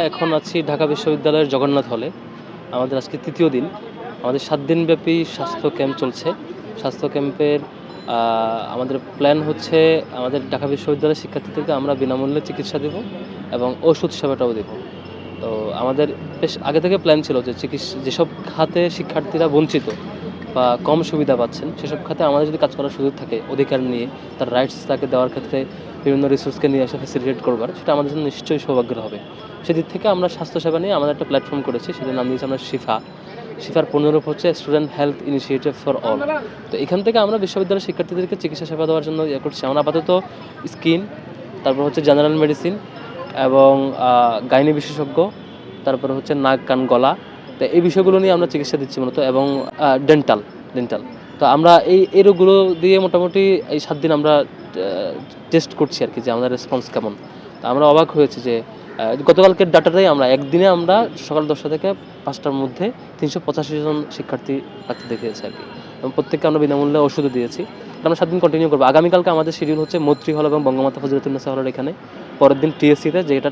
এখন আছি ঢাকা বিশ্ববিদ্যালয়ের জগন্নাথ হলে। আমাদের আজকে তৃতীয় দিন। আমাদের ৭ দিনব্যাপী স্বাস্থ্য ক্যাম্প চলছে। স্বাস্থ্য ক্যাম্পের আমাদের প্ল্যান হচ্ছে আমাদের ঢাকা বিশ্ববিদ্যালয়ের শিক্ষার্থীদেরকে আমরা বিনামূল্যে চিকিৎসা দেব এবং ওষুধ সেবাটাও দেব। তো আমাদের বেশ আগে থেকে প্ল্যান ছিল যে যেসব খাতে শিক্ষার্থীরা বঞ্চিত বা কম সুবিধা পাচ্ছেন সেসব খাতে আমাদের যদি কাজ করার সুযোগ থাকে অধিকার নিয়ে তার রাইটস তাকে দেওয়ার ক্ষেত্রে বিভিন্ন রিসোর্সকে নিয়ে এসে ফ্যাসিলিটেট করবার, সেটা আমাদের জন্য নিশ্চয়ই সৌভাগ্যের হবে। সেদিক থেকে আমরা স্বাস্থ্যসেবা নিয়ে আমাদের একটা প্ল্যাটফর্ম করেছি, সেটার নাম দিয়েছি আমরা শিফার পূর্ণরূপ হচ্ছে student health initiative for all. তো এখান থেকে আমরা বিশ্ববিদ্যালয়ের শিক্ষার্থীদেরকে চিকিৎসা সেবা দেওয়ার জন্য করছি। আমরা আপাতত স্কিন, তারপর হচ্ছে জেনারেল মেডিসিন এবং গাইনি বিশেষজ্ঞ, তারপরে হচ্ছে নাক কান গলা, তো এই বিষয়গুলো নিয়ে আমরা চিকিৎসা দিচ্ছি মূলত, এবং ডেন্টাল। তো আমরা এই রোগগুলো দিয়ে মোটামুটি এই ৭ দিন আমরা টেস্ট করছি আর কি, যে আমাদের রেসপন্স কেমন। তো আমরা অবাক হয়েছি যে গতকালকের ডাটাটাই আমরা একদিনে আমরা সকাল 10টা থেকে 5টার মধ্যে 385 জন শিক্ষার্থী রাখতে দেখিয়েছি আর কি, এবং প্রত্যেককে আমরা বিনামূল্যে ওষুধও দিয়েছি। আমরা 7 দিন কন্টিনিউ করবো। আগামীকালকে আমাদের শিডিউল হচ্ছে মৈত্রী হল এবং বঙ্গমাতা ফজিলাতুন্নেসা হলের এখানে। পরের দিন টিএসসিতে, যেটা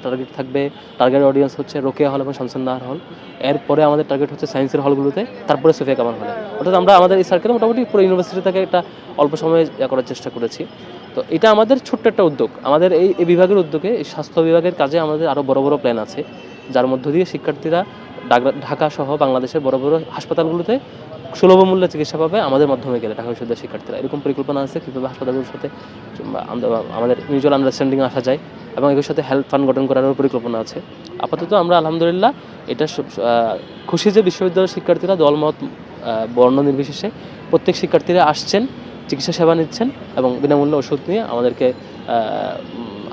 টার্গেট অডিয়েন্স হচ্ছে রোকেয়া হল এবং শামসুন্নাহার হল। এরপরে আমাদের টার্গেট হচ্ছে সায়েন্সের হলগুলোতে, তারপরে সোফিয়া কামাল হলে। অর্থাৎ আমরা আমাদের এই সার্কেলে মোটামুটি পুরো ইউনিভার্সিটি থেকে একটা অল্প সময়ে করার চেষ্টা করেছি। তো এটা আমাদের ছোট্ট একটা উদ্যোগ। আমাদের এই বিভাগের উদ্যোগে, এই স্বাস্থ্য বিভাগের কাজে আমাদের আরও বড় বড় প্ল্যান আছে, যার মধ্য দিয়ে শিক্ষার্থীরা ঢাকা সহ বাংলাদেশের বড় বড় হাসপাতালগুলোতে সুলভ মূল্যে চিকিৎসা পাবে আমাদের মাধ্যমে গেলে। ঢাকা বিশ্ববিদ্যালয়ের শিক্ষার্থীরা এরকম পরিকল্পনা আছে কীভাবে হাসপাতালগুলোর সাথে আমাদের মিউচুয়াল আন্ডারস্ট্যান্ডিংয়ে আসা যায়, এবং এগুলোর সাথে হেল্প ফান্ড গঠন করারও পরিকল্পনা আছে। আপাতত আমরা আলহামদুলিল্লাহ এটা খুশি যে বিশ্ববিদ্যালয়ের শিক্ষার্থীরা দলমত বর্ণ নির্বিশেষে প্রত্যেক শিক্ষার্থীরা আসছেন, চিকিৎসা সেবা নিচ্ছেন এবং বিনামূল্যে ওষুধ নিয়ে আমাদেরকে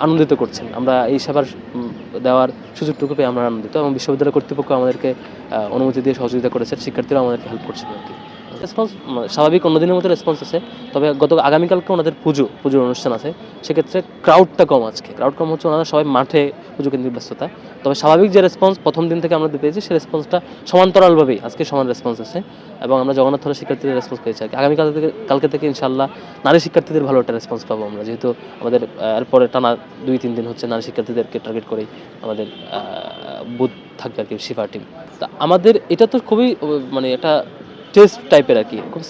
আনন্দিত করছেন। আমরা এই সেবার দেওয়ার সুযোগটুকু পেয়ে আমরা আনন্দিত, এবং বিশ্ববিদ্যালয় কর্তৃপক্ষ আমাদেরকে অনুমতি দিয়ে সহযোগিতা করেছে, শিক্ষার্থীরা আমাদেরকে হেল্প করছেন আর কি। রেসপন্স স্বাভাবিক অন্য দিনের মতো রেসপন্স আছে, তবে আগামীকালকে ওনাদের পুজোর অনুষ্ঠান আছে, সেক্ষেত্রে ক্রাউডটা কম। ক্রাউড কম হচ্ছে ওনারা সবাই মাঠে পুজো কেন্দ্রিক ব্যস্ততা। তবে স্বাভাবিক যে রেসপন্স প্রথম দিন থেকে আমরা পেয়েছি, সেই রেসপন্সটা সমান্তরালভাবেই আজকে সমান রেসপন্স আছে, এবং আমরা জগন্নাথ হলের শিক্ষার্থীদের রেসপন্স পেয়েছি আর কি। কালকে থেকে ইনশাল্লাহ নারী শিক্ষার্থীদের ভালো একটা রেসপন্স পাবো আমরা, যেহেতু আমাদের এরপরে টানা 2-3 দিন হচ্ছে নারী শিক্ষার্থীদেরকে টার্গেট করেই আমাদের বুথ থাকবে আর কি, শিফার টিম। তা আমাদের এটা তো খুবই মানে একটা টেস্ট টাইপের আর কি, খুব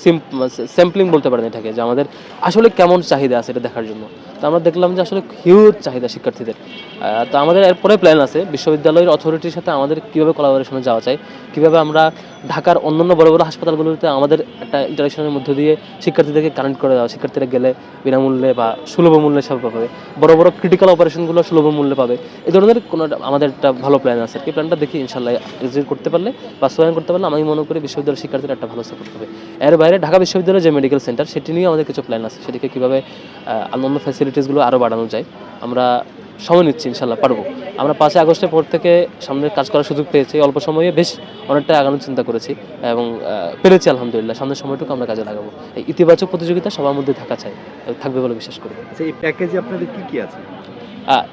স্যাম্পলিং বলতে পারেন এটাকে, যে আমাদের আসলে কেমন চাহিদা আছে এটা দেখার জন্য। তো আমরা দেখলাম যে আসলে হিউজ চাহিদা শিক্ষার্থীদের। তো আমাদের এরপরে প্ল্যান আছে বিশ্ববিদ্যালয়ের অথরিটির সাথে আমাদের কীভাবে কোলাবোরেশনে যাওয়া যায়, কীভাবে আমরা ঢাকার অন্যান্য বড় বড় হাসপাতালগুলোতে আমাদের একটা ইন্টারাকশনের মধ্য দিয়ে শিক্ষার্থীদেরকে কানেক্ট করে দেওয়া, শিক্ষার্থীরা গেলে বিনামূল্যে বা সুলভ মূল্যে সেবা পাবে, বড় বড় ক্রিটিক্যাল অপারেশনগুলো সুলভ মূল্যে পাবে। এই ধরনের কোনো আমাদের একটা ভালো প্ল্যান আছে আর কি। প্ল্যানটা দেখি ইনশাল্লাহ এক্সিকিউট করতে পারলে, বাস্তবায়ন করতে পারলে আমি মনে করি বিশ্ববিদ্যালয়ের শিক্ষার্থীরা একটা ভালো সাপোর্ট হবে। এর বাইরে ঢাকা বিশ্ববিদ্যালয়ের যে মেডিকেল সেন্টার, সেটি নিয়ে আমাদের কিছু প্ল্যান আছে, সেটিকে কীভাবে অন্যান্য ফ্যাসিলিটিসগুলো আরও বাড়ানো যায় আমরা সময় নিচ্ছি, ইনশাল্লাহ পারবো। আমরা 5 আগস্টের পর থেকে সামনের কাজ করার সুযোগ পেয়েছি, অল্প সময়ে বেশ অনেকটা আগানোর চিন্তা করেছি এবং পেরেছি আলহামদুলিল্লাহ। সামনের সময়টুকু আমরা কাজে লাগাবো। এই ইতিবাচক প্রতিযোগিতা সবার মধ্যে থাকবে বলে বিশ্বাস করি। এই প্যাকেজে আপনাদের কি আছে?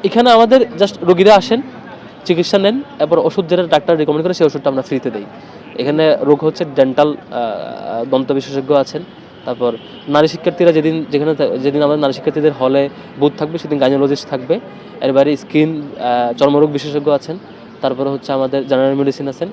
এখানে আমাদের জাস্ট রোগীরা আসেন, চিকিৎসা নেন, এরপর ওষুধ যেটা ডাক্তার রিকমেন্ড করে সেই ওষুধটা আমরা ফ্রিতে দিই। এখানে রোগ হচ্ছে ডেন্টাল, দন্ত বিশেষজ্ঞ আছেন, তারপর নারী শিক্ষার্থীরা যেদিন আমাদের নারী শিক্ষার্থীদের হলে বুথ থাকবে সেদিন গাইনোলজিস্ট থাকবে। এর বাইরে স্কিন, চর্মরোগ বিশেষজ্ঞ আছেন, তারপরে হচ্ছে আমাদের জেনারেল মেডিসিন আছেন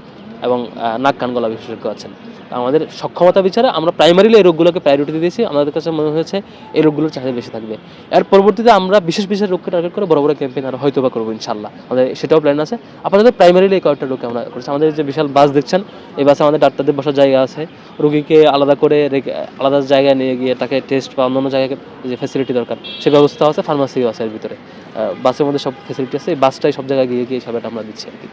এবং নাক কান গলা বিশেষজ্ঞ আছেন। আমাদের সক্ষমতা বিচারে আমরা প্রাইমারিলি এই রোগগুলোকে প্রায়োরিটি দিয়েছি। আমাদের কাছে মনে হয়েছে এই রোগগুলোর চাহিদা বেশি থাকবে। এর পরবর্তীতে আমরা বিশেষ রোগকে টার্গেট করে বড় বড় ক্যাম্পেইন আর হয়তো বা করবো ইনশাল্লাহ। আমাদের সেটাও প্ল্যান আছে। আপাতত প্রাইমারিলি এই কয়েকটা রোগকে আমরা করেছি। আমাদের যে বিশাল বাস দেখছেন, এই বাসে আমাদের ডাক্তারদের বসার জায়গা আছে, রোগীকে আলাদা করে আলাদা জায়গায় নিয়ে গিয়ে তাকে টেস্ট বা অন্যান্য জায়গায় যে ফ্যাসিলিটি দরকার সে ব্যবস্থা আছে, ফার্মাসিও আছে এর ভিতরে। বাসের মধ্যে সব ফ্যাসিলিটি আছে। এই বাসটাই সব জায়গায় গিয়ে সেবাটা আমরা দিচ্ছি আর কি।